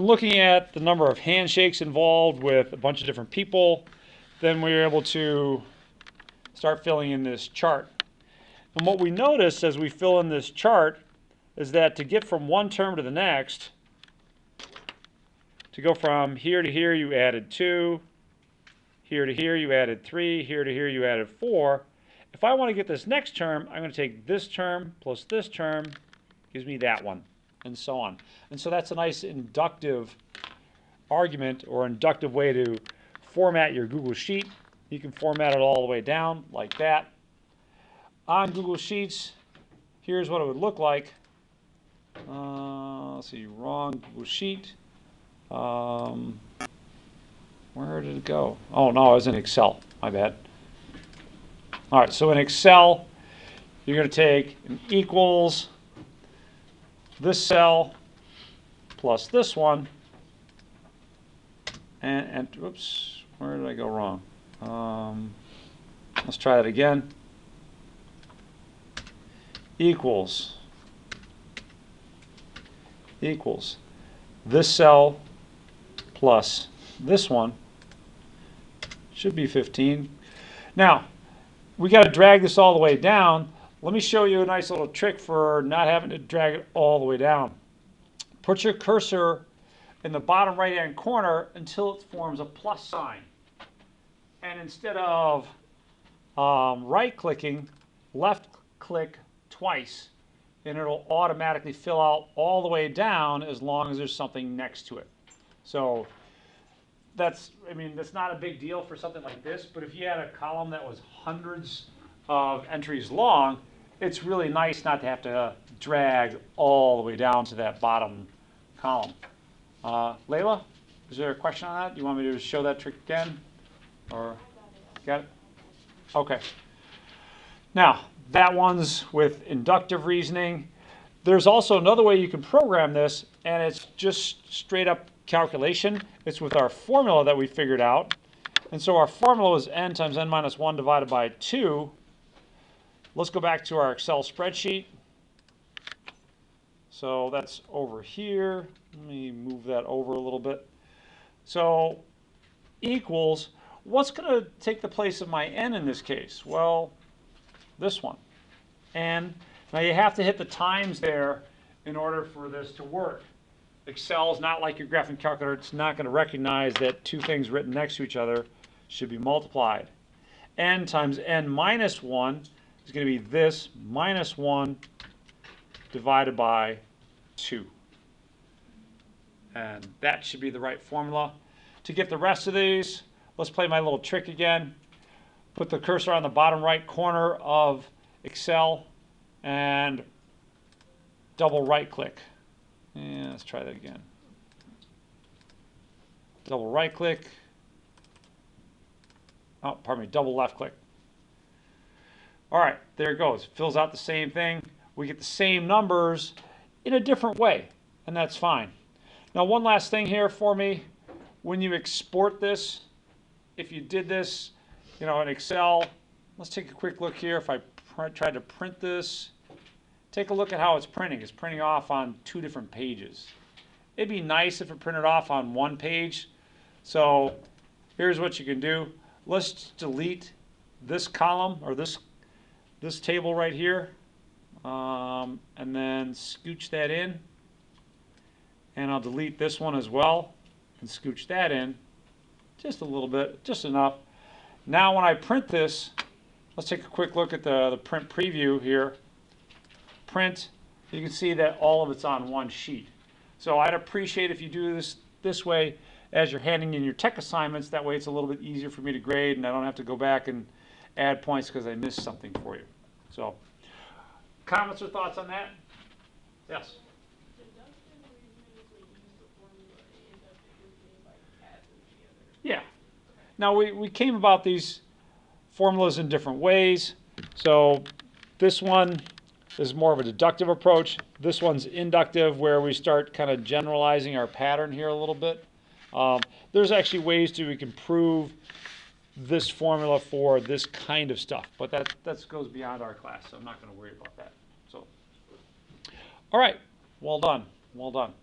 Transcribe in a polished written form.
looking at the number of handshakes involved with a bunch of different people, then we were able to start filling in this chart. And what we notice as we fill in this chart is that to get from one term to the next, to go from here to here, you added 2. Here to here, you added 3. Here to here, you added 4. If I want to get this next term, I'm going to take this term plus this term, gives me that one, and so on. And so that's a nice inductive argument or inductive way to format your Google Sheet. You can format it all the way down like that. On Google Sheets, here's what it would look like. Let's see, wrong Google Sheet. Where did it go? Oh, no, it was in Excel. My bad. All right, so in Excel, you're going to take an equals this cell plus this one. And oops, where did I go wrong? Let's try that again. Equals this cell plus this one should be 15. Now, we got to drag this all the way down. Let me show you a nice little trick for not having to drag it all the way down. Put your cursor in the bottom right-hand corner until it forms a plus sign. And instead of right-clicking, left-click twice, and it'll automatically fill out all the way down as long as there's something next to it. So that's not a big deal for something like this, but if you had a column that was hundreds of entries long, it's really nice not to have to drag all the way down to that bottom column. Layla, is there a question on that? Do you want me to show that trick again? Or got it? Okay. Now, that one's with inductive reasoning. There's also another way you can program this, and it's just straight up calculation. It's with our formula that we figured out. And so our formula is n times n minus 1 divided by 2. Let's go back to our Excel spreadsheet. So that's over here. Let me move that over a little bit. So equals, what's going to take the place of my n in this case? Well, this one. And now you have to hit the times there in order for this to work. Excel is not like your graphing calculator. It's not going to recognize that two things written next to each other should be multiplied. N times n minus 1 is going to be this minus 1 divided by 2. And that should be the right formula. To get the rest of these, let's play my little trick again. Put the cursor on the bottom right corner of Excel and double right click. And let's try that again. Double right click. Oh, pardon me, double left click. All right, there it goes. Fills out the same thing. We get the same numbers in a different way, and that's fine. Now, one last thing here for me. When you export this, if you did this, in Excel, let's take a quick look here. If I tried to print this, take a look at how it's printing. It's printing off on 2 different pages. It'd be nice if it printed off on 1 page. So here's what you can do. Let's delete this column or this table right here, and then scooch that in. And I'll delete this one as well and scooch that in just a little bit, just enough. Now when I print this, let's take a quick look at the print preview here. Print, you can see that all of it's on one sheet. So I'd appreciate if you do this way as you're handing in your tech assignments. That way it's a little bit easier for me to grade and I don't have to go back and add points because I missed something for you. So, comments or thoughts on that? Yes? Yeah. Now we came about these formulas in different ways. So this one is more of a deductive approach. This one's inductive, where we start kind of generalizing our pattern here a little bit. There's actually ways we can prove this formula for this kind of stuff, but that goes beyond our class, so I'm not going to worry about that. So, all right, well done, well done.